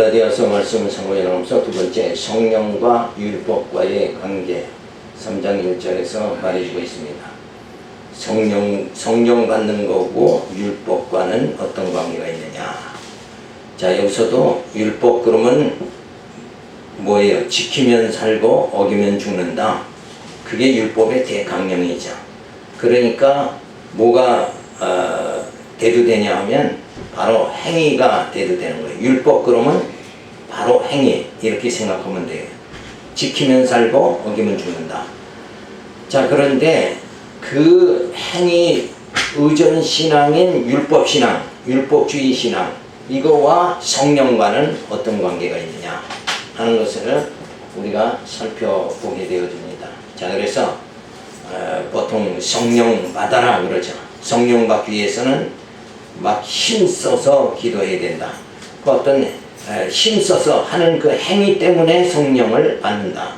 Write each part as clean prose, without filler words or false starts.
갈라디아서 말씀을 참고해 나가면서 두 번째, 성령과 율법과의 관계 3장 1절에서 말해주고 있습니다. 성령 받는 거고 율법과는 어떤 관계가 있느냐. 자, 여기서도 율법 그러면 뭐예요? 지키면 살고 어기면 죽는다. 그게 율법의 대강령이죠. 그러니까 뭐가 대두되냐 하면 바로 행위가 대두되는 거예요. 율법 그러면 바로 행위, 이렇게 생각하면 돼요. 지키면 살고 어기면 죽는다. 자, 그런데 그 행위 의존 신앙인 율법 신앙, 율법주의 신앙, 이거와 성령과는 어떤 관계가 있느냐 하는 것을 우리가 살펴보게 되어집니다. 자, 그래서 보통 성령 받아라 그러죠. 성령 받기 위해서는 막 힘써서 기도해야 된다. 그 어떤 힘써서 하는 그 행위 때문에 성령을 받는다.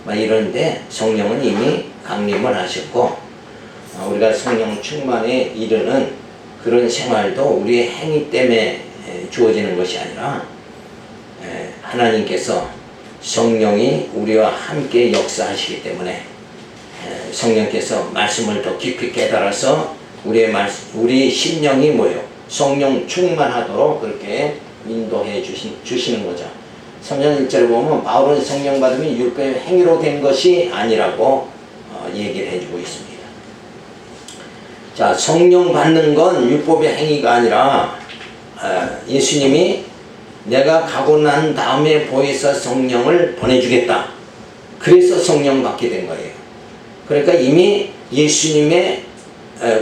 막 이런데 성령은 이미 강림을 하셨고, 우리가 성령 충만에 이르는 그런 생활도 우리의 행위 때문에 주어지는 것이 아니라 하나님께서 성령이 우리와 함께 역사하시기 때문에 성령께서 말씀을 더 깊이 깨달아서 우리 심령이 뭐요? 성령 충만하도록 그렇게 인도해 주시는 거죠. 3장 1절에 보면 바울은 성령 받음이 율법의 행위로 된 것이 아니라고 얘기를 해주고 있습니다. 자, 성령 받는 건 율법의 행위가 아니라 예수님이 내가 가고 난 다음에 보혜사 성령을 보내주겠다. 그래서 성령 받게 된 거예요. 그러니까 이미 예수님의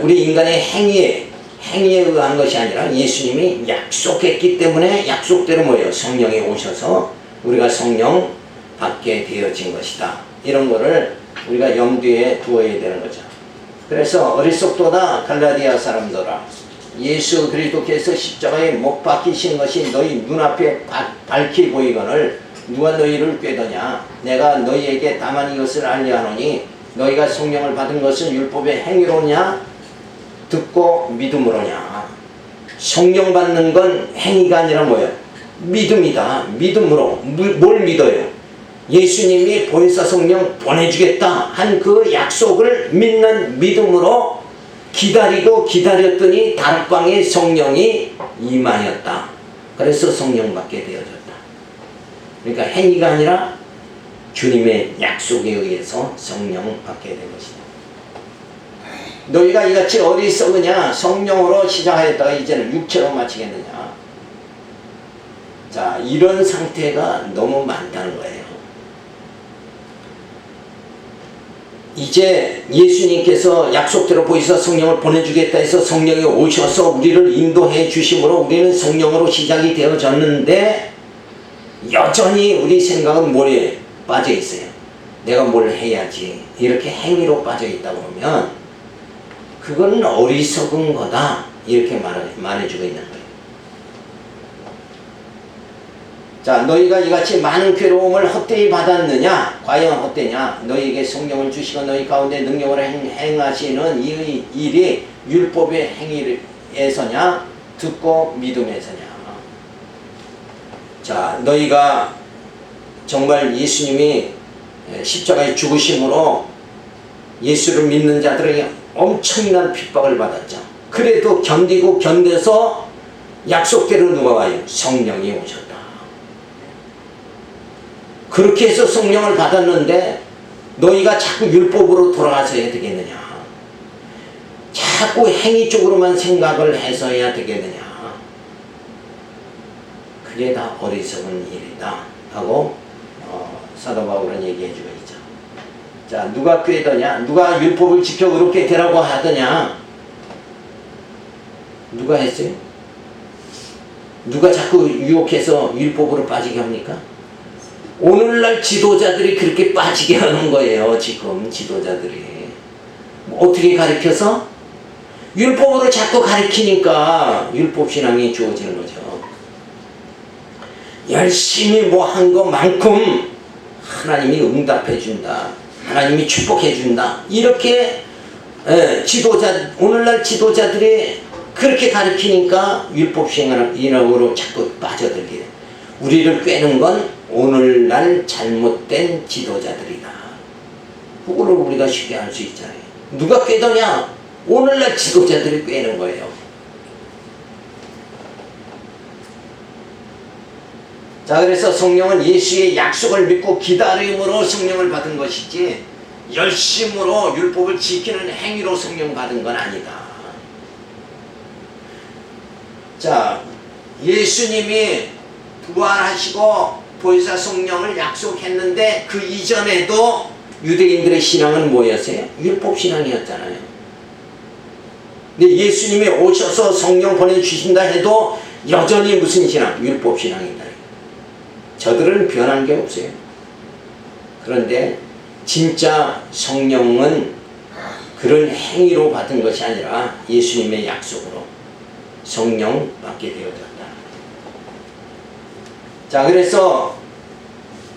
우리 인간의 행위에 의한 것이 아니라 예수님이 약속했기 때문에 약속대로 뭐예요? 성령이 오셔서 우리가 성령 받게 되어진 것이다. 이런 거를 우리가 염두에 두어야 되는 거죠. 그래서 어리석도다 갈라디아 사람들아, 예수 그리스도께서 십자가에 못 박히신 것이 너희 눈앞에 밝히 보이거늘 누가 너희를 꾀더냐. 내가 너희에게 다만 이것을 알려하노니 너희가 성령을 받은 것은 율법의 행위로냐 듣고 믿음으로냐. 성령 받는 건 행위가 아니라 뭐예요? 믿음이다. 믿음으로. 뭘 믿어요? 예수님이 보혜사 성령 보내주겠다 한 그 약속을 믿는 믿음으로 기다리고 기다렸더니 다락방에 성령이 임하였다. 그래서 성령 받게 되어졌다. 그러니까 행위가 아니라 주님의 약속에 의해서 성령 받게 된 것이다. 너희가 이같이 어리석으냐. 성령으로 시작하였다가 이제는 육체로 마치겠느냐. 자, 이런 상태가 너무 많다는 거예요. 이제 예수님께서 약속대로 보이사 성령을 보내주겠다 해서 성령이 오셔서 우리를 인도해 주심으로 우리는 성령으로 시작이 되어졌는데 여전히 우리 생각은 뭐에 빠져 있어요? 내가 뭘 해야지. 이렇게 행위로 빠져 있다 보면 그건 어리석은 거다. 이렇게 말해주고 있는 거예요. 자, 너희가 이같이 많은 괴로움을 헛되이 받았느냐? 과연 헛되냐? 너희에게 성령을 주시고 너희 가운데 능력을 행하시는 이 일이 율법의 행위에서냐? 듣고 믿음에서냐? 자, 너희가 정말 예수님이 십자가에 죽으심으로 예수를 믿는 자들에게 엄청난 핍박을 받았죠. 그래도 견디고 견뎌서 약속대로 누가 와요? 성령이 오셨다. 그렇게 해서 성령을 받았는데 너희가 자꾸 율법으로 돌아가서 해야 되겠느냐? 자꾸 행위 쪽으로만 생각을 해서 해야 되겠느냐? 그게 다 어리석은 일이다 하고 사도 바울은 얘기해주고 있죠. 자, 누가 꾀더냐? 누가 율법을 지켜 그렇게 되라고 하더냐? 누가 했어요? 누가 자꾸 유혹해서 율법으로 빠지게 합니까? 오늘날 지도자들이 그렇게 빠지게 하는 거예요. 지금 지도자들이 어떻게 가르쳐서? 율법으로 자꾸 가르치니까 율법신앙이 주어지는 거죠. 열심히 뭐 한 것만큼 하나님이 응답해 준다. 하나님이 축복해 준다. 이렇게 오늘날 지도자들이 그렇게 가르치니까 율법신앙으로 자꾸 빠져들게 돼. 우리를 꿰는 건 오늘날 잘못된 지도자들이다. 그거를 우리가 쉽게 알 수 있잖아요. 누가 꿰더냐? 오늘날 지도자들이 꿰는 거예요. 자, 그래서 성령은 예수의 약속을 믿고 기다림으로 성령을 받은 것이지 열심으로 율법을 지키는 행위로 성령 받은 건 아니다. 자, 예수님이 부활하시고 보혜사 성령을 약속했는데 그 이전에도 유대인들의 신앙은 뭐였어요? 율법 신앙이었잖아요. 근데 예수님이 오셔서 성령 보내주신다 해도 여전히 무슨 신앙? 율법 신앙이다. 저들은 변한 게 없어요. 그런데 진짜 성령은 그런 행위로 받은 것이 아니라 예수님의 약속으로 성령 받게 되어졌다. 자, 그래서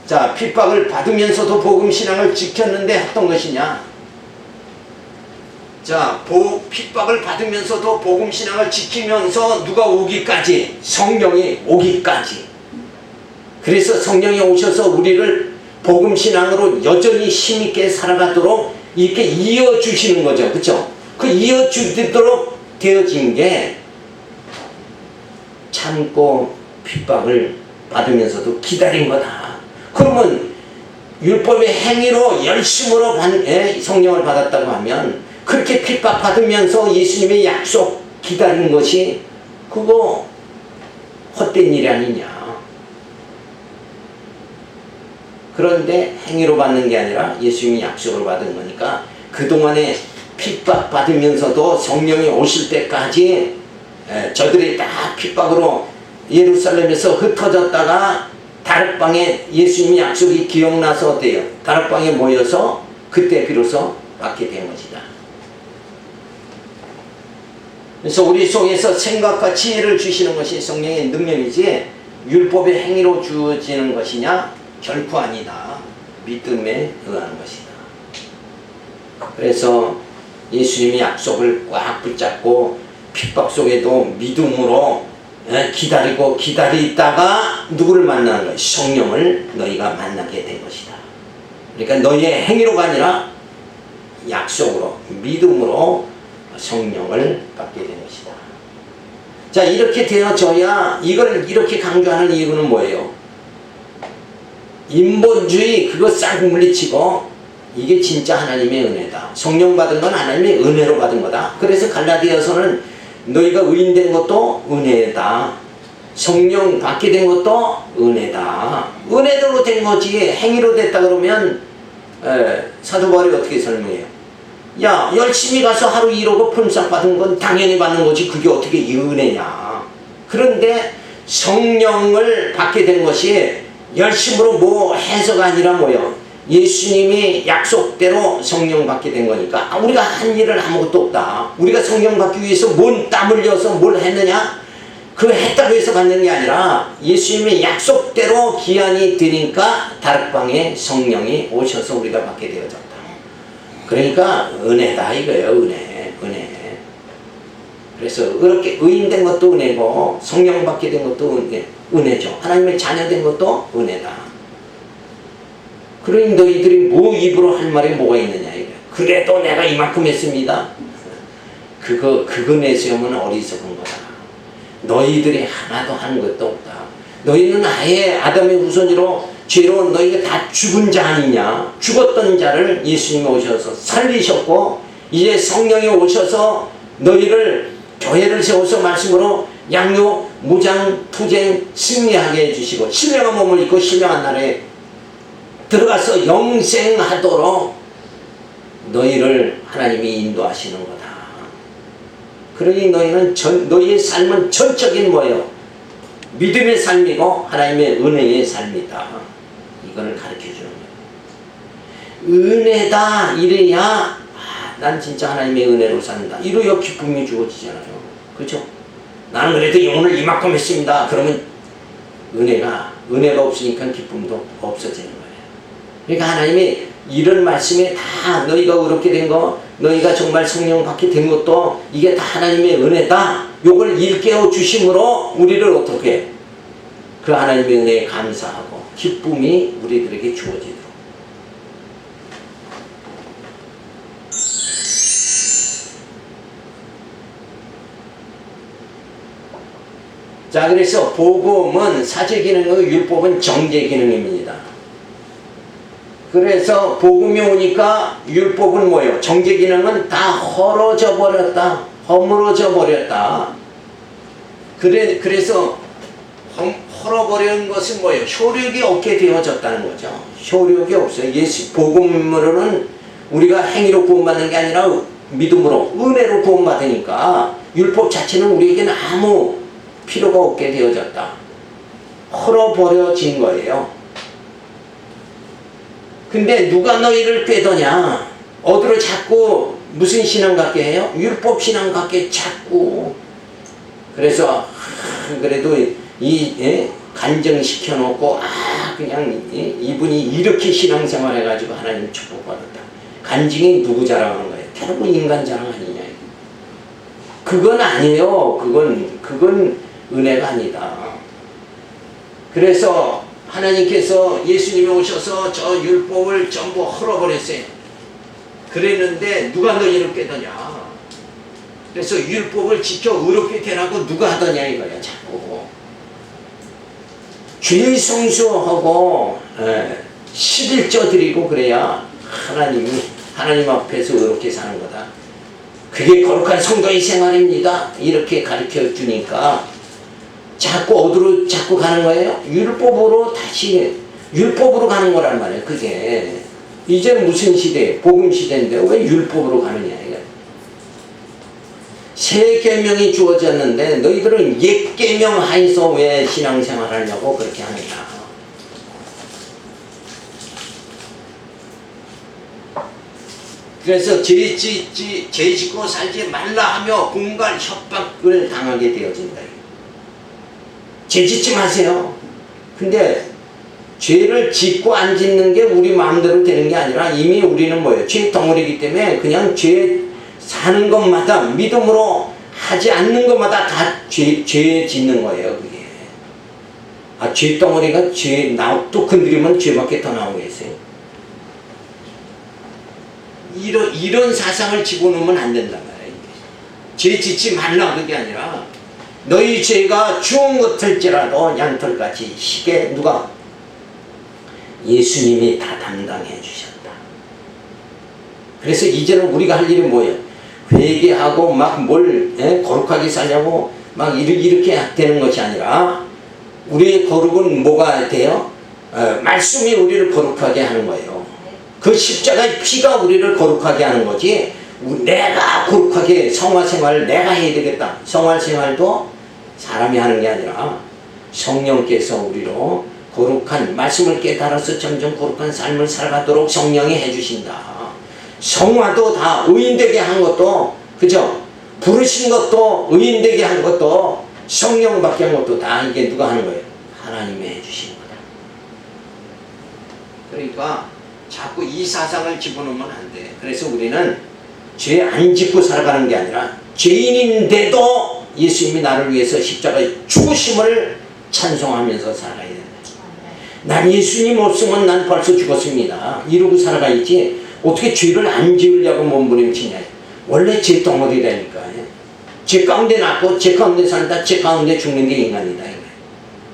자, 핍박을 받으면서도 복음 신앙을 지켰는데 어떤 것이냐? 자, 핍박을 받으면서도 복음 신앙을 지키면서 누가 오기까지, 성령이 오기까지. 그래서 성령이 오셔서 우리를 복음 신앙으로 여전히 힘있게 살아가도록 이렇게 이어주시는 거죠. 그렇죠? 그 이어주도록 되어진 게 참고 핍박을 받으면서도 기다린 거다. 그러면 율법의 행위로 열심으로 성령을 받았다고 하면 그렇게 핍박받으면서 예수님의 약속 기다리는 것이 그거 헛된 일이 아니냐. 그런데 행위로 받는 게 아니라 예수님이 약속을 받은 거니까 그동안에 핍박받으면서도 성령이 오실 때까지 저들이 다 핍박으로 예루살렘에서 흩어졌다가 다락방에 예수님의 약속이 기억나서 어때요? 다락방에 모여서 그때 비로소 받게 된 것이다. 그래서 우리 속에서 생각과 지혜를 주시는 것이 성령의 능력이지 율법의 행위로 주어지는 것이냐? 결코 아니다. 믿음에 의한 것이다. 그래서 예수님의 약속을 꽉 붙잡고 핍박 속에도 믿음으로 기다리고 기다리다가 누구를 만나는 거야? 성령을 너희가 만나게 된 것이다. 그러니까 너희의 행위로가 아니라 약속으로 믿음으로 성령을 받게 된 것이다. 자, 이렇게 되어져야 이걸 이렇게 강조하는 이유는 뭐예요? 인본주의 그거 싹 물리치고 이게 진짜 하나님의 은혜다. 성령 받은 건 하나님의 은혜로 받은 거다. 그래서 갈라디아서는 너희가 의인된 것도 은혜다. 성령 받게 된 것도 은혜다. 은혜로 된 거지 행위로 됐다 그러면 사도 바울이 어떻게 설명해요? 야, 열심히 가서 하루 일하고 품삯 받은 건 당연히 받는 거지 그게 어떻게 은혜냐. 그런데 성령을 받게 된 것이 열심으로 뭐 해서가 아니라 뭐요? 예수님이 약속대로 성령 받게 된 거니까 우리가 한 일은 아무것도 없다. 우리가 성령 받기 위해서 뭔 땀 흘려서 뭘 했느냐? 그 했다고 해서 받는 게 아니라 예수님의 약속대로 기한이 되니까 다락방에 성령이 오셔서 우리가 받게 되어졌다. 그러니까 은혜다 이거예요. 은혜. 그래서 그렇게 의인된 것도 은혜고 성령 받게 된 것도 은혜죠. 하나님의 자녀된 것도 은혜다. 그러니 너희들이 뭐 입으로 할 말이 뭐가 있느냐 이거야. 그래도 내가 이만큼 했습니다. 그거 내세우면 어리석은 거다. 너희들이 하나도 한 것도 없다. 너희는 아예 아담의 후손으로 죄로 너희가 다 죽은 자 아니냐. 죽었던 자를 예수님이 오셔서 살리셨고 이제 성령이 오셔서 너희를 교회를 세워서 말씀으로 양육, 무장, 투쟁, 승리하게 해주시고 신령한 몸을 입고 신령한 날에 들어가서 영생하도록 너희를 하나님이 인도하시는 거다. 그러니 너희는 너희의 삶은 전적인 뭐예요? 믿음의 삶이고 하나님의 은혜의 삶이다. 이거를 가르쳐주는 거예요. 은혜다 이래야 난 진짜 하나님의 은혜로 산다. 이래야 기쁨이 주어지잖아요. 그렇죠? 나는 그래도 오늘 이만큼 했습니다. 그러면 은혜가 없으니까 기쁨도 없어지는 거예요. 그러니까 하나님이 이런 말씀에 다 너희가 그렇게 된 거, 너희가 정말 성령 받게 된 것도 이게 다 하나님의 은혜다. 요걸 일깨워 주심으로 우리를 어떻게 그 하나님의 은혜에 감사하고 기쁨이 우리들에게 주어지도록. 자, 그래서 복음은 사제 기능이고 율법은 정죄 기능입니다. 그래서 복음이 오니까 율법은 뭐예요? 정죄 기능은 다 헐어져 버렸다. 허물어져 버렸다. 그래서 헐어버리는 것은 뭐예요? 효력이 없게 되어졌다는 거죠. 효력이 없어요. 예수 복음으로는 우리가 행위로 구원받는 게 아니라 믿음으로 은혜로 구원받으니까 율법 자체는 우리에게는 아무 필요가 없게 되어졌다. 헐어버려진 거예요. 근데 누가 너희를 꾀더냐? 어디로 자꾸 무슨 신앙 갖게 해요? 율법 신앙 갖게 자꾸. 그래서 그래도 간정시켜 놓고 그냥 이분이 이렇게 신앙생활 해가지고 하나님 축복받았다. 간증이 누구 자랑하는 거예요? 결국 인간 자랑 아니냐? 그건 아니에요. 그건 은혜가 아니다. 그래서 하나님께서 예수님이 오셔서 저 율법을 전부 헐어버렸어요. 그랬는데 누가 너희를 깨더냐? 그래서 율법을 지켜 의롭게 되라고 누가 하더냐 이거야. 자꾸 죄 성수하고 11조 드리고 그래야 하나님 앞에서 의롭게 사는 거다. 그게 거룩한 성도의 생활입니다. 이렇게 가르쳐 주니까 자꾸 어디로 자꾸 가는 거예요? 율법으로 다시 율법으로 가는 거란 말이에요. 그게 이제 무슨 시대? 복음 시대인데 왜 율법으로 가느냐 이거. 새 계명이 주어졌는데 너희들은 옛 계명 하에서 왜 신앙생활 하려고 그렇게 하느냐. 그래서 죄 짓고 살지 말라 하며 공갈 협박을 당하게 되어진다. 죄 짓지 마세요. 근데 죄를 짓고 안 짓는 게 우리 마음대로 되는 게 아니라 이미 우리는 뭐예요? 죄 덩어리이기 때문에 그냥 죄 사는 것마다 믿음으로 하지 않는 것마다 다 죄 짓는 거예요. 그게. 죄 덩어리가 또 건드리면 죄밖에 더 나오겠어요. 이런 사상을 집어넣으면 안 된단 말이에요. 죄 짓지 말라 그게 아니라 너희 죄가 주운 것일지라도 양털같이 희게 누가? 예수님이 다 담당해 주셨다. 그래서 이제는 우리가 할 일은 뭐예요? 회개하고 막 뭘 거룩하게 살려고 막 이렇게 되는 것이 아니라 우리의 거룩은 뭐가 돼요? 말씀이 우리를 거룩하게 하는 거예요. 그 십자가의 피가 우리를 거룩하게 하는 거지 내가 거룩하게 성화생활을 내가 해야 되겠다. 성화생활도 사람이 하는 게 아니라 성령께서 우리로 거룩한 말씀을 깨달아서 점점 거룩한 삶을 살아가도록 성령이 해주신다. 성화도 다 의인되게 한 것도 그죠? 부르신 것도 의인되게 한 것도 성령밖에 한 것도 다 이게 누가 하는 거예요? 하나님이 해주신 거다. 그러니까 자꾸 이 사상을 집어넣으면 안 돼. 그래서 우리는 죄 안 짓고 살아가는 게 아니라 죄인인데도 예수님이 나를 위해서 십자가에 죽으심을 찬송하면서 살아야 된다. 난 예수님 없으면 난 벌써 죽었습니다. 이러고 살아가야지 어떻게 죄를 안 지으려고 몸부림치냐. 원래 죄 덩어리라니까. 죄 가운데 낳고 죄 가운데 산다. 죄 가운데 죽는 게 인간이다.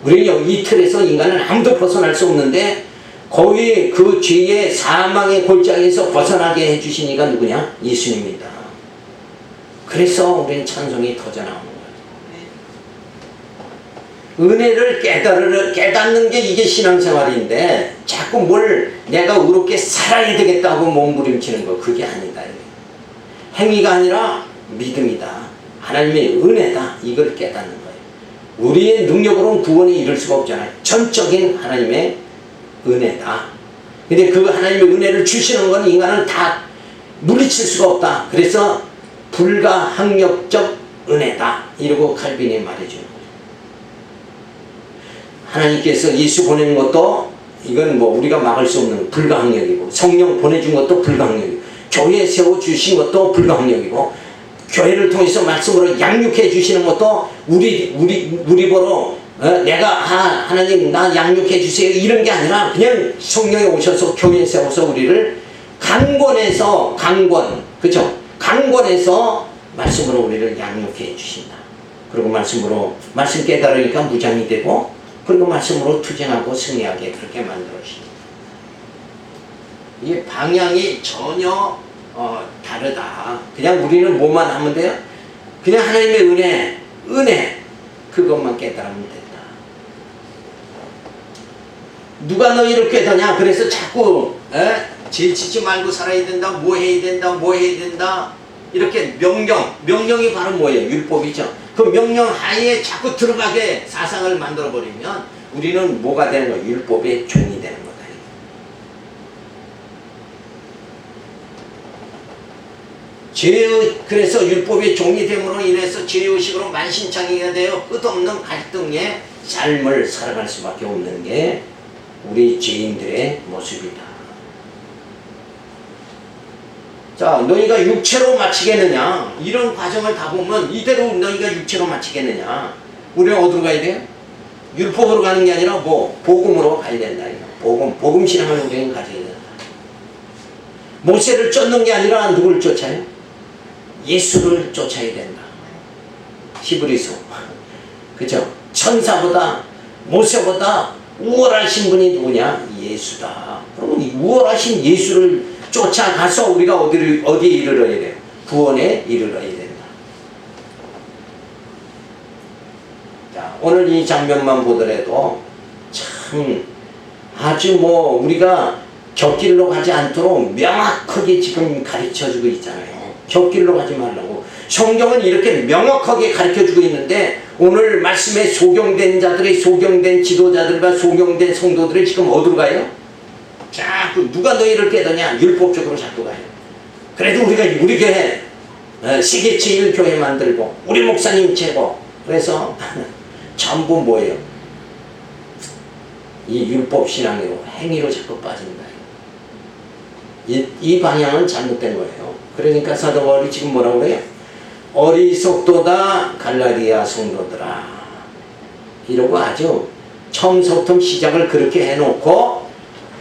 우리는 이 틀에서 인간은 아무도 벗어날 수 없는데 거의 그 죄의 사망의 골짜기에서 벗어나게 해주시니까 누구냐? 예수님입니다. 그래서 우리는 찬송이 터져나오는 거예요. 은혜를 깨닫는 게 이게 신앙생활인데 자꾸 뭘 내가 의롭게 살아야 되겠다고 몸부림치는 거 그게 아니다. 행위가 아니라 믿음이다. 하나님의 은혜다. 이걸 깨닫는 거예요. 우리의 능력으로는 구원에 이를 수가 없잖아요. 전적인 하나님의 은혜다. 근데 그 하나님의 은혜를 주시는 건 인간은 다 물리칠 수가 없다. 그래서 불가항력적 은혜다. 이러고 칼빈이 말해주는 거예요. 하나님께서 예수 보내는 것도 이건 뭐 우리가 막을 수 없는 불가항력이고 성령 보내준 것도 불가항력이고 교회 세워주신 것도 불가항력이고 교회를 통해서 말씀으로 양육해 주시는 것도 우리 보러 내가 하나님 나 양육해 주세요 이런 게 아니라 그냥 성령이 오셔서 교회에 세워서 우리를 강권해서 그죠? 강권해서 말씀으로 우리를 양육해 주신다. 그리고 말씀 깨달으니까 무장이 되고 그리고 말씀으로 투쟁하고 승리하게 그렇게 만들어 주신다. 이 방향이 전혀 다르다. 그냥 우리는 뭐만 하면 돼요? 그냥 하나님의 은혜 그것만 깨달으면 된다. 누가 너희를 깨닫냐? 그래서 자꾸 지치지 말고 살아야 된다. 뭐 해야 된다. 이렇게 명령이 바로 뭐예요? 율법이죠. 그 명령 하에 자꾸 들어가게 사상을 만들어 버리면 우리는 뭐가 되는 거예요? 율법의 종이 되는 거다. 그래서 율법의 종이 됨으로 인해서 죄의식으로 만신창이가 되어 끝없는 갈등의 삶을 살아갈 수밖에 없는 게 우리 죄인들의 모습이다. 자, 너희가 육체로 마치겠느냐? 이런 과정을 다 보면 이대로 너희가 육체로 마치겠느냐? 우리는 어디로 가야 돼요? 율법으로 가는 게 아니라 복음으로 가야 된다. 복음 신앙을 우리는 가져야 된다. 모세를 쫓는 게 아니라 누굴 쫓아요? 예수를 쫓아야 된다. 히브리서. 그죠? 천사보다 모세보다 우월하신 분이 누구냐? 예수다. 그러면 이 우월하신 예수를 쫓아가서 우리가 어디에 이르러야 돼요? 구원에 이르러야 된다. 자, 오늘 이 장면만 보더라도 참 아주 우리가 곁길로 가지 않도록 명확하게 지금 가르쳐주고 있잖아요. 곁길로 가지 말라고. 성경은 이렇게 명확하게 가르쳐주고 있는데 오늘 말씀에 소경된 자들의 소경된 지도자들과 소경된 성도들이 지금 어디로 가요? 자꾸 누가 너희를 깨닫냐? 율법적으로 자꾸 가요. 그래도 우리 교회 세계 제1교회 만들고 우리 목사님 최고. 그래서 전부 뭐예요? 이 율법 신앙으로 행위로 자꾸 빠진다. 이 방향은 잘못된 거예요. 그러니까 사도 바울이 지금 뭐라고 그래요? 어리석도다 갈라디아 성도들아. 이러고 아주 처음부터 시작을 그렇게 해놓고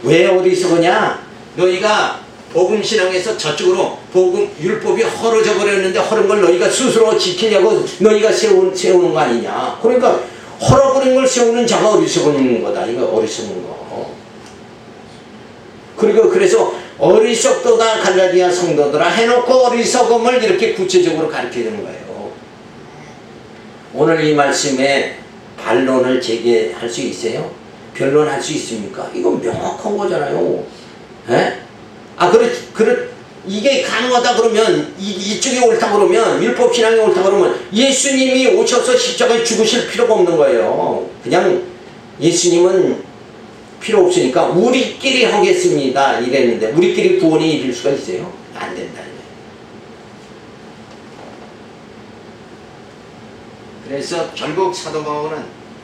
왜 어리석으냐? 너희가 복음신앙에서 저쪽으로 율법이 헐어져 버렸는데 헐은 걸 너희가 스스로 지키려고 너희가 세우는 거 아니냐? 그러니까 헐어버린 걸 세우는 자가 어리석은 거다. 이거 어리석은 거. 그리고 그래서 어리석도다 갈라디아 성도들아 해놓고 어리석음을 이렇게 구체적으로 가르쳐주는 거예요. 오늘 이 말씀에 반론을 제기할 수 있어요? 변론할 수 있습니까? 이건 명확한 거잖아요. 에? 이게 가능하다 그러면 이쪽이 옳다 그러면 율법 신앙이 옳다 그러면 예수님이 오셔서 십자가에 죽으실 필요가 없는 거예요. 그냥 예수님은 필요 없으니까 우리끼리 하겠습니다 이랬는데 우리끼리 구원이 이룰 수가 있어요? 안 된다. 그래서 결국 사도 바울은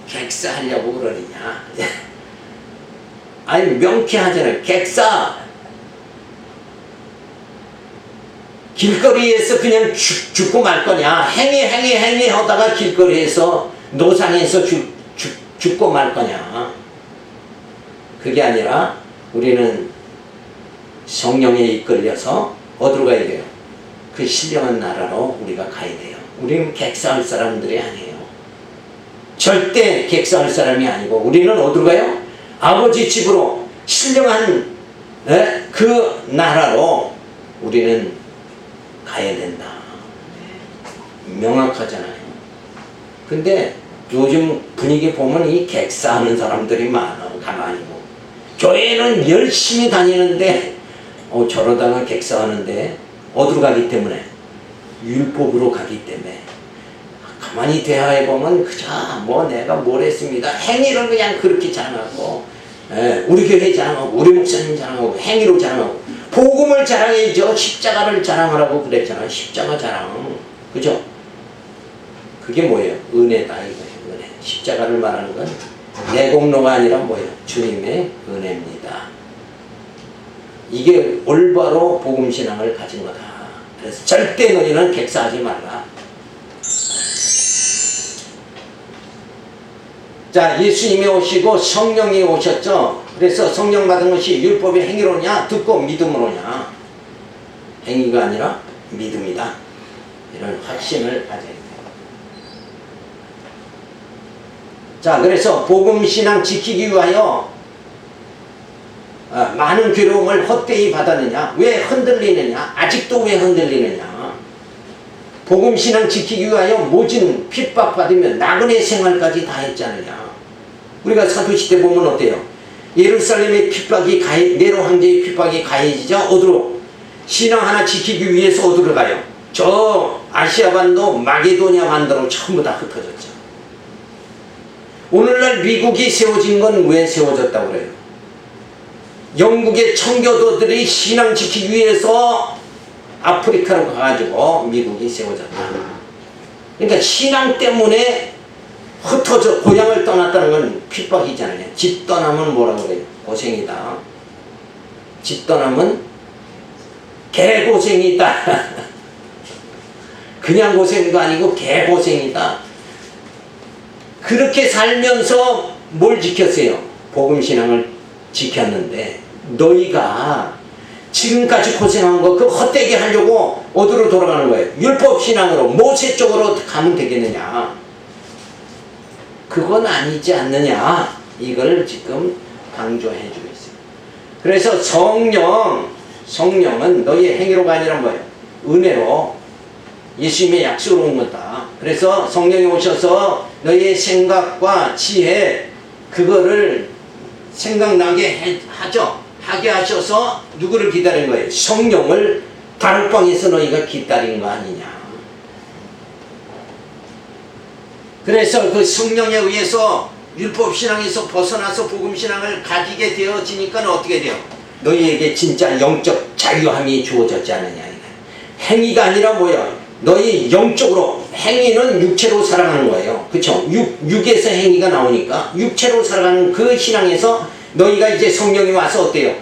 객사하려고 그러느냐? 아니 명쾌하잖아요. 객사. 길거리에서 그냥 죽고 말 거냐? 행위 하다가 길거리에서 노상에서 죽고 말 거냐? 그게 아니라 우리는 성령에 이끌려서 어디로 가야 돼요? 그 신령한 나라로 우리가 가야 돼요. 우리는 객사할 사람들이 아니에요. 절대 객사할 사람이 아니고 우리는 어디로 가요? 아버지 집으로 신령한 그 나라로 우리는 가야 된다. 명확하잖아요. 근데 요즘 분위기 보면 이 객사하는 사람들이 많아. 가만히 보면. 교회는 열심히 다니는데 저러다가 객사하는데 어디로 가기 때문에? 율법으로 가기 때문에. 가만히 대화해보면 그저 내가 뭘 했습니다. 행위를 그냥 그렇게 자랑하고 우리 교회 자랑하고 우리 목사님 자랑하고 행위로 자랑하고 복음을 자랑해야죠. 십자가를 자랑하라고 그랬잖아요. 십자가 자랑. 그죠? 그게 뭐예요? 은혜다 이거예요. 은혜. 십자가를 말하는 건 내 공로가 아니라 뭐예요? 주님의 은혜입니다. 이게 올바로 복음신앙을 가진 거다. 그래서 절대 너희는 객사하지 말라. 자, 예수님이 오시고 성령이 오셨죠. 그래서 성령 받은 것이 율법의 행위로냐 듣고 믿음으로냐. 행위가 아니라 믿음이다. 이런 확신을 가져야 돼요. 자, 그래서 복음신앙 지키기 위하여 많은 괴로움을 헛되이 받았느냐. 왜 흔들리느냐. 아직도 왜 흔들리느냐. 복음신앙 지키기 위하여 모진 핍박받으며 나그네 생활까지 다 했지 않느냐. 우리가 사도시대 보면 어때요? 예루살렘의 핍박이 네로 황제의 핍박이 가해지자 어디로? 신앙 하나 지키기 위해서 어디로 가요? 저 아시아반도 마게도냐 반도로 전부 다 흩어졌죠. 오늘날 미국이 세워진 건 왜 세워졌다고 그래요? 영국의 청교도들이 신앙 지키기 위해서 아프리카로 가가지고 미국이 세워졌다. 그러니까 신앙 때문에 흩어져 고향을 떠났다는 건 핍박이잖아요. 집 떠나면 뭐라고 그래요? 고생이다. 집 떠나면 개고생이다. 그냥 고생도 아니고 개고생이다. 그렇게 살면서 뭘 지켰어요? 복음신앙을 지켰는데 너희가 지금까지 고생한 거 그 헛되게 하려고 어디로 돌아가는 거예요? 율법신앙으로 모세 쪽으로 가면 되겠느냐? 그건 아니지 않느냐? 이걸 지금 강조해 주고 있어요. 그래서 성령은 너희의 행위로가 아니라 뭐예요? 은혜로 예수님의 약속으로 온 거다. 그래서 성령이 오셔서 너희의 생각과 지혜 그거를 생각나게 하게 하셔서 누구를 기다린 거예요? 성령을 다락방에서 너희가 기다린 거 아니냐. 그래서 그 성령에 의해서 율법신앙에서 벗어나서 복음신앙을 가지게 되어지니까 어떻게 돼요? 너희에게 진짜 영적 자유함이 주어졌지 않느냐. 행위가 아니라 뭐예요? 너희 영적으로 행위는 육체로 살아가는 거예요. 그렇죠? 육에서 행위가 나오니까 육체로 살아가는 그 신앙에서 너희가 이제 성령이 와서 어때요?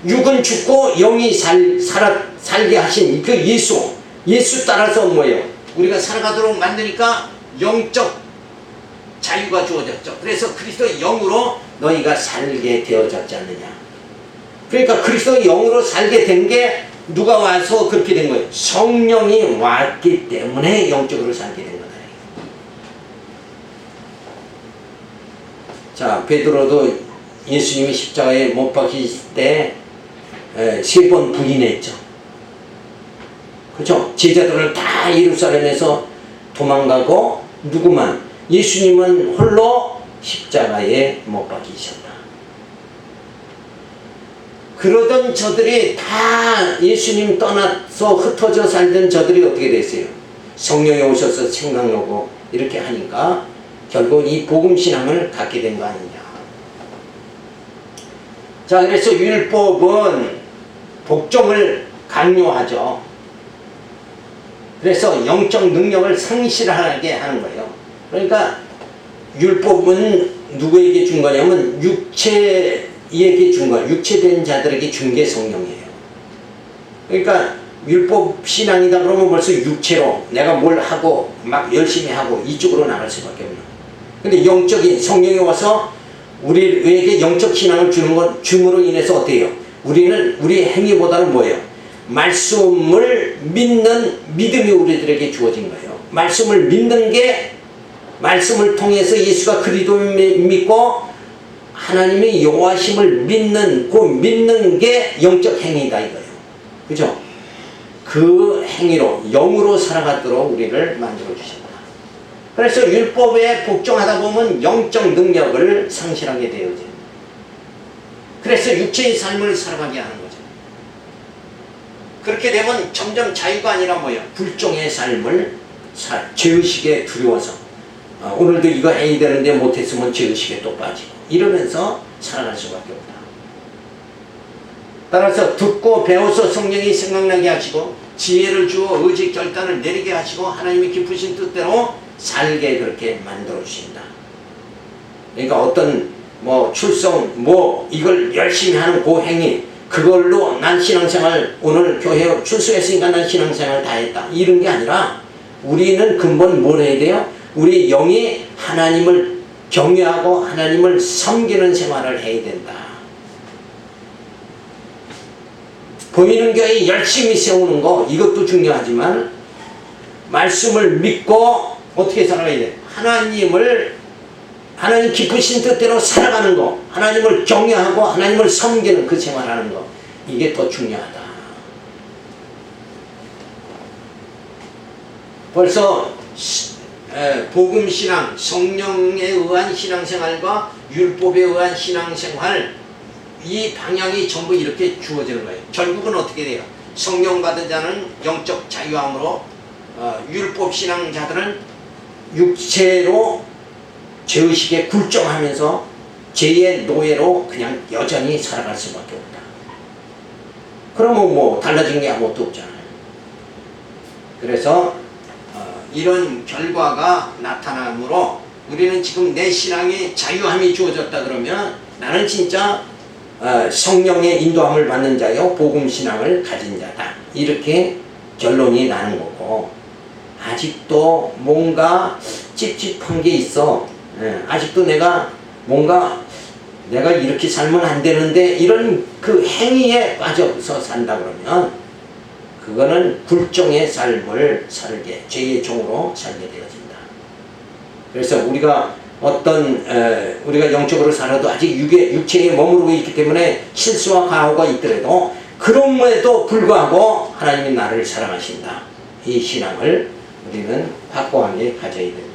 육은 죽고 영이 살게 하신 그 예수 따라서 뭐예요? 우리가 살아가도록 만드니까 영적 자유가 주어졌죠. 그래서 그리스도의 영으로 너희가 살게 되어졌지 않느냐. 그러니까 그리스도의 영으로 살게 된 게 누가 와서 그렇게 된 거예요? 성령이 왔기 때문에 영적으로 살게 된 거다. 자, 베드로도 예수님이 십자가에 못 박히실 때 3번 부인했죠. 그렇죠? 제자들을 다 예루살렘에서 도망가고 누구만? 예수님은 홀로 십자가에 못 박히셨다. 그러던 저들이 다 예수님 떠나서 흩어져 살던 저들이 어떻게 됐어요? 성령이 오셔서 생각나고 이렇게 하니까 결국 이 복음신앙을 갖게 된 거 아니냐. 자, 그래서 율법은 복종을 강요하죠. 그래서 영적 능력을 상실하게 하는 거예요. 그러니까 율법은 누구에게 준 거냐면 육체에게 준 거예요. 육체된 자들에게 준 게 성령이에요. 그러니까 율법 신앙이다 그러면 벌써 육체로 내가 뭘 하고 막 열심히 하고 이쪽으로 나갈 수밖에 없는 거예요. 근데 영적인 성령이 와서 우리에게 영적 신앙을 주는 것 줌으로 인해서 어때요? 우리는 우리 행위보다는 뭐예요? 말씀을 믿는 믿음이 우리들에게 주어진 거예요. 말씀을 믿는 게 말씀을 통해서 예수가 그리스도를 믿고 하나님의 여호와심을 믿는 그 믿는 게 영적 행위다 이거예요. 그죠? 그 행위로 영으로 살아가도록 우리를 만들어 주신다. 그래서 율법에 복종하다 보면 영적 능력을 상실하게 되어져요. 그래서 육체의 삶을 살아가게 하는 거죠. 그렇게 되면 점점 자유가 아니라 뭐예요? 불종의 삶을 죄의식에 두려워서 오늘도 이거 해야 되는데 못했으면 죄의식에 또 빠지고 이러면서 살아갈 수밖에 없다. 따라서 듣고 배워서 성령이 생각나게 하시고 지혜를 주어 의지 결단을 내리게 하시고 하나님의 기쁘신 뜻대로 살게 그렇게 만들어 주신다. 그러니까 어떤 출성 이걸 열심히 하는 그 행위 그걸로 난 신앙생활 오늘 교회 출석했으니까 난 신앙생활 다 했다 이런 게 아니라 우리는 근본 뭘 해야 돼요? 우리 영이 하나님을 경외하고 하나님을 섬기는 생활을 해야 된다. 보이는 교회 열심히 세우는 거 이것도 중요하지만 말씀을 믿고 어떻게 살아가야 돼? 하나님 기쁘신 뜻대로 살아가는 거, 하나님을 경외하고 하나님을 섬기는 그 생활하는 거, 이게 더 중요하다. 벌써 복음신앙, 성령에 의한 신앙생활과 율법에 의한 신앙생활, 이 방향이 전부 이렇게 주어지는 거예요. 결국은 어떻게 돼요? 성령 받은 자는 영적 자유함으로, 율법 신앙자들은 육체로 죄의식에 굴종하면서 죄의 노예로 그냥 여전히 살아갈 수밖에 없다. 그러면 뭐 달라진 게 아무것도 없잖아요. 그래서 이런 결과가 나타나므로 우리는 지금 내 신앙에 자유함이 주어졌다 그러면 나는 진짜 성령의 인도함을 받는 자요 복음신앙을 가진 자다. 이렇게 결론이 나는 거고, 아직도 뭔가 찝찝한 게 있어. 아직도 내가 이렇게 살면 안 되는데 이런 그 행위에 빠져서 산다 그러면 그거는 굴종의 삶을 살게, 죄의 종으로 살게 되어진다. 그래서 우리가 우리가 영적으로 살아도 아직 육체에 머무르고 있기 때문에 실수와 가오가 있더라도 그럼에도 불구하고 하나님이 나를 사랑하신다. 이 신앙을 우리는 확고하게 가져야 됩니다.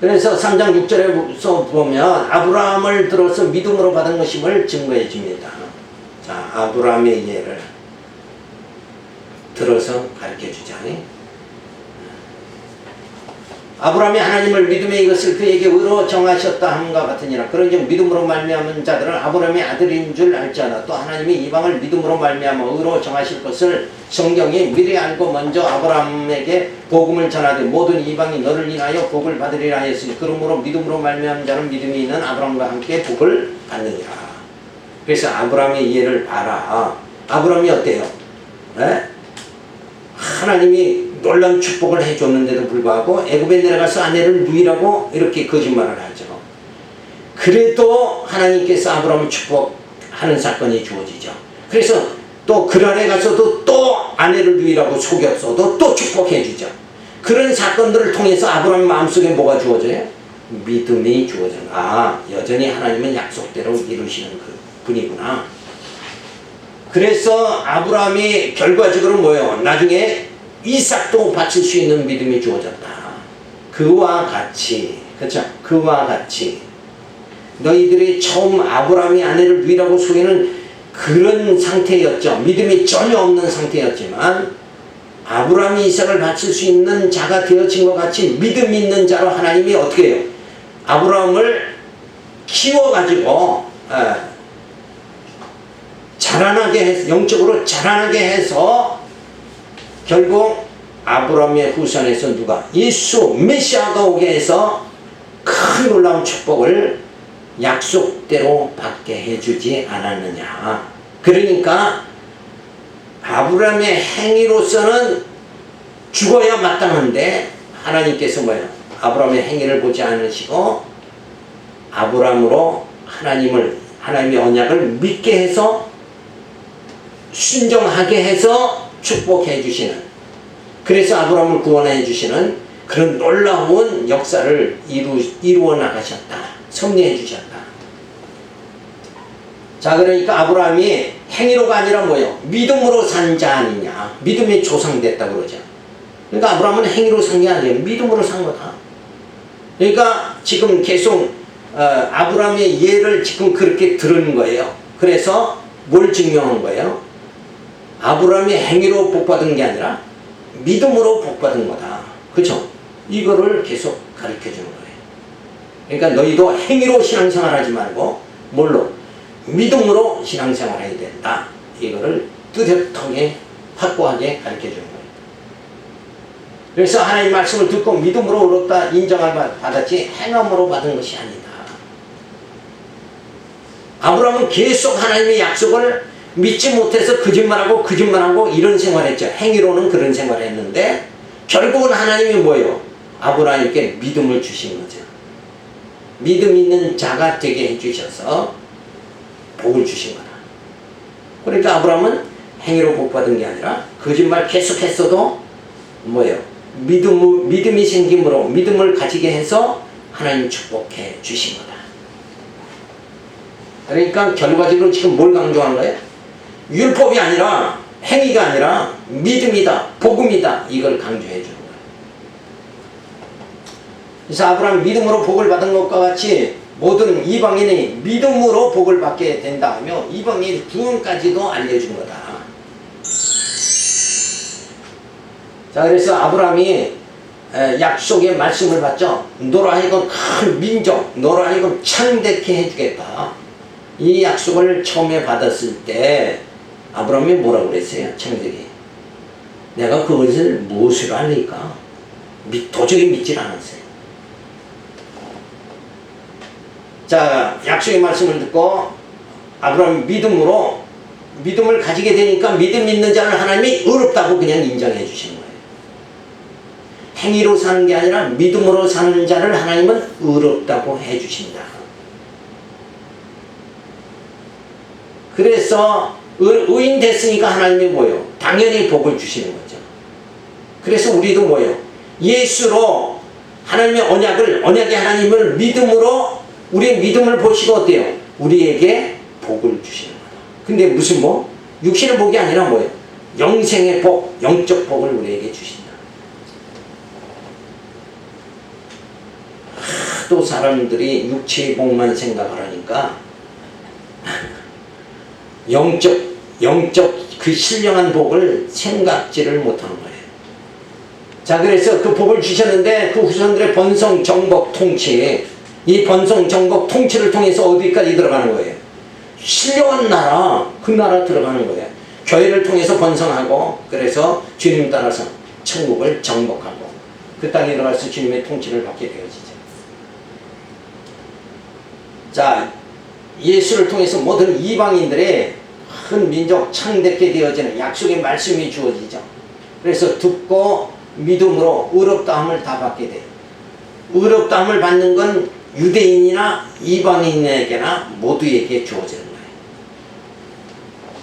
그래서 3장 6절에서 보면 아브라함을 들어서 믿음으로 받은 것임을 증거해 줍니다. 자, 아브라함의 예를 들어서 가르쳐 주자. 아브라함이 하나님을 믿음에 이것을 그에게 의로 정하셨다 함과 같으니라. 그런즉 믿음으로 말미암은 자들은 아브라함의 아들인 줄 알지어다. 또 하나님이 이방을 믿음으로 말미암아 의로 정하실 것을 성경이 미리 알고 먼저 아브라함에게 복음을 전하되 모든 이방이 너를 인하여 복을 받으리라 했으니 그러므로 믿음으로 말미암은 자는 믿음이 있는 아브라함과 함께 복을 받느니라. 그래서 아브라함의 이해를 봐라. 아브라함이 어때요? 하나님이 놀라운 축복을 해줬는데도 불구하고 애굽에 내려가서 아내를 누이라고 이렇게 거짓말을 하죠. 그래도 하나님께서 아브라함을 축복하는 사건이 주어지죠. 그래서 또 그란에 가서도 또 아내를 누이라고 속였어도 또 축복해 주죠. 그런 사건들을 통해서 아브라함 마음속에 뭐가 주어져요? 믿음이 주어져요. 여전히 하나님은 약속대로 이루시는 그 분이구나. 그래서 아브라함이 결과적으로 뭐예요? 나중에 이삭도 바칠 수 있는 믿음이 주어졌다. 그와 같이, 그렇죠? 그와 같이 너희들이 처음 아브라함이 아내를 누이라고 속이는 그런 상태였죠. 믿음이 전혀 없는 상태였지만 아브라함이 이삭을 바칠 수 있는 자가 되어진 것 같이 믿음 있는 자로 하나님이 어떻게 해요? 아브라함을 키워가지고 자라나게 해서, 영적으로 자라나게 해서 결국 아브라함의 후손에서 누가? 예수 메시아가 오게 해서 큰 놀라운 축복을 약속대로 받게 해주지 않았느냐. 그러니까 아브라함의 행위로서는 죽어야 마땅한데 하나님께서 뭐예요? 아브라함의 행위를 보지 않으시고 아브라함으로 하나님의 언약을 믿게 해서 순종하게 해서 축복해 주시는, 그래서 아브라함을 구원해 주시는 그런 놀라운 역사를 이루어 나가셨다. 섭리해 주셨다. 자, 그러니까 아브라함이 행위로가 아니라 뭐예요? 믿음으로 산 자 아니냐. 믿음의 조상 됐다고 그러죠. 그러니까 아브라함은 행위로 산 게 아니에요. 믿음으로 산 거다. 그러니까 지금 계속 아브라함의 예를 지금 그렇게 들은 거예요. 그래서 뭘 증명한 거예요? 아브라함이 행위로 복받은 게 아니라 믿음으로 복받은 거다. 그렇죠? 이거를 계속 가르쳐 주는 거예요. 그러니까 너희도 행위로 신앙생활 하지 말고 뭘로? 믿음으로 신앙생활 해야 된다. 이거를 뚜렷하게 확고하게 가르쳐 주는 거예요. 그래서 하나님 말씀을 듣고 믿음으로 얻었다 인정을 받았지 행함으로 받은 것이 아니다. 아브라함은 계속 하나님의 약속을 믿지 못해서 거짓말하고 이런 생활했죠. 행위로는 그런 생활을 했는데 결국은 하나님이 뭐예요? 아브라함에게 믿음을 주신 거죠. 믿음 있는 자가 되게 해주셔서 복을 주신 거다. 그러니까 아브라함은 행위로 복 받은 게 아니라 거짓말 계속했어도 뭐예요? 믿음이 생김으로 믿음을 가지게 해서 하나님 축복해 주신 거다. 그러니까 결과적으로 지금 뭘 강조하는 거예요? 율법이 아니라 행위가 아니라 믿음이다, 복음이다, 이걸 강조해 주는 거예요. 그래서 아브라함 믿음으로 복을 받은 것과 같이 모든 이방인이 믿음으로 복을 받게 된다 하며 이방인 구원까지도 알려준 거다. 자, 그래서 아브라함이 약속의 말씀을 받죠. 너로 하여금 큰 민족, 너로 하여금 창대케 해주겠다. 이 약속을 처음에 받았을 때 아브라함이 뭐라고 그랬어요? 청들이 내가 그것을 무엇으로 알리까? 도저히 믿질 않았어요. 자, 약속의 말씀을 듣고 아브라함이 믿음을 가지게 되니까 믿음 있는 자를 하나님이 의롭다고 그냥 인정해 주시는 거예요. 행위로 사는 게 아니라 믿음으로 사는 자를 하나님은 의롭다고 해 주신다. 그래서 의인 됐으니까 하나님이 뭐예요? 당연히 복을 주시는 거죠. 그래서 우리도 뭐예요? 예수로 하나님의 언약의 하나님을 믿음으로 우리의 믿음을 보시고 어때요? 우리에게 복을 주시는 거예요. 근데 무슨 복? 육신의 복이 아니라 뭐예요? 영생의 복, 영적 복을 우리에게 주신다. 하도 사람들이 육체의 복만 생각을 하니까 영적 그 신령한 복을 생각지를 못하는 거예요. 자, 그래서 그 복을 주셨는데 그 후손들의 번성, 정복, 통치, 이 번성, 정복, 통치를 통해서 어디까지 들어가는 거예요? 신령한 나라, 그 나라 들어가는 거예요. 교회를 통해서 번성하고 그래서 주님 따라서 천국을 정복하고 그 땅에 들어가서 주님의 통치를 받게 되어지죠. 자, 예수를 통해서 모든 이방인들의 큰 민족 창대케 되어지는 약속의 말씀이 주어지죠. 그래서 듣고 믿음으로 의롭다함을 다 받게 돼요. 의롭다함을 받는 건 유대인이나 이방인에게나 모두에게 주어지는 거예요.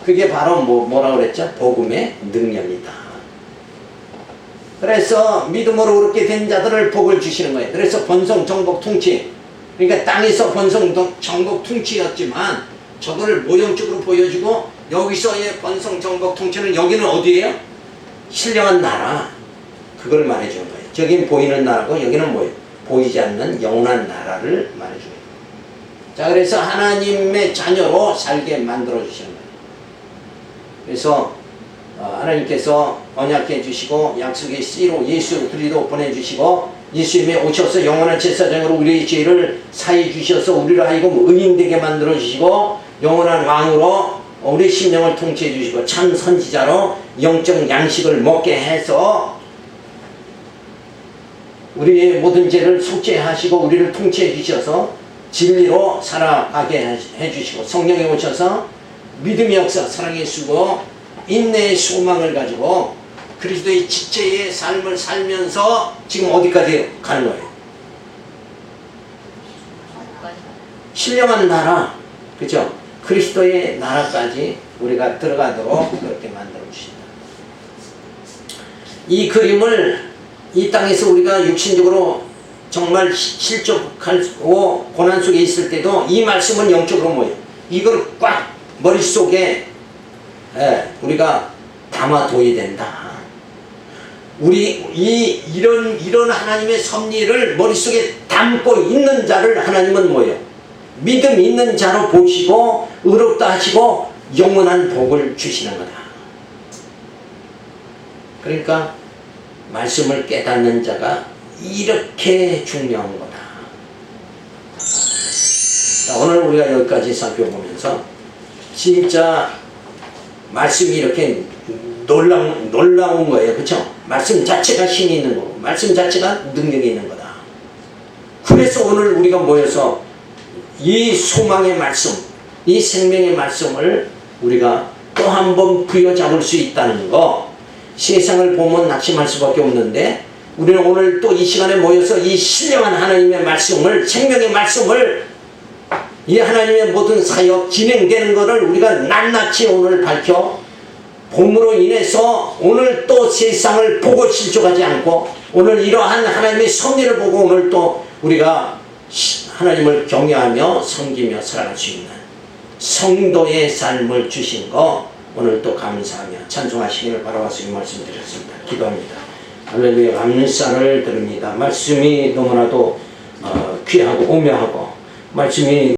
그게 바로 뭐라고 그랬죠? 복음의 능력이다. 그래서 믿음으로 의롭게 된 자들을 복을 주시는 거예요. 그래서 번성, 정복, 통치, 그러니까 땅에서 번성, 정복, 통치였지만 저거를 모형적으로 보여주고 여기서의 번성, 정복, 통치는 여기는 어디예요? 신령한 나라, 그걸 말해주는 거예요. 저긴 보이는 나라고 여기는 뭐예요? 보이지 않는 영원한 나라를 말해주는 거예요. 자, 그래서 하나님의 자녀로 살게 만들어 주시는 거예요. 그래서 하나님께서 언약해 주시고 약속의 씨로 예수 그리스도 보내주시고 예수님이 오셔서 영원한 제사장으로 우리의 죄를 사해 주셔서 우리를 하여금 의인되게 만들어 주시고 영원한 왕으로 우리 심령을 통치해 주시고 참 선지자로 영적 양식을 먹게 해서 우리의 모든 죄를 속죄하시고 우리를 통치해 주셔서 진리로 살아가게 해주시고 성령이 오셔서 믿음의 역사, 사랑의 수고, 인내의 소망을 가지고 그리스도의 지체의 삶을 살면서 지금 어디까지 가는 거예요? 신령한 나라, 그죠? 그리스도의 나라까지 우리가 들어가도록 그렇게 만들어 주신다. 이 그림을 이 땅에서 우리가 육신적으로 정말 실족하고 고난 속에 있을 때도 이 말씀은 영적으로 뭐예요? 이걸 꽉 머릿속에 우리가 담아둬야 된다. 우리 이런 하나님의 섭리를 머릿속에 담고 있는 자를 하나님은 뭐예요? 믿음 있는 자로 보시고 의롭다 하시고 영원한 복을 주시는 거다. 그러니까 말씀을 깨닫는 자가 이렇게 중요한 거다. 자, 오늘 우리가 여기까지 살펴보면서 진짜 말씀이 이렇게 놀라운 거예요. 그렇죠? 말씀 자체가 힘이 있는 거고 말씀 자체가 능력이 있는 거다. 그래서 오늘 우리가 모여서 이 소망의 말씀, 이 생명의 말씀을 우리가 또 한 번 부여잡을 수 있다는 거, 세상을 보면 낙심할 수밖에 없는데 우리는 오늘 또 이 시간에 모여서 이 신령한 하나님의 말씀을, 생명의 말씀을, 이 하나님의 모든 사역 진행되는 것을 우리가 낱낱이 오늘 밝혀 봄으로 인해서 오늘 또 세상을 보고 실족하지 않고 오늘 이러한 하나님의 섭리를 보고 오늘 또 우리가 하나님을 경외하며 섬기며 살아갈 수 있는 성도의 삶을 주신 거 오늘 또 감사하며 찬송하시기를 바라와서 이 말씀 드렸습니다. 기도합니다. 할렐루야. 감사를 드립니다. 말씀이 너무나도 귀하고 오묘하고 말씀이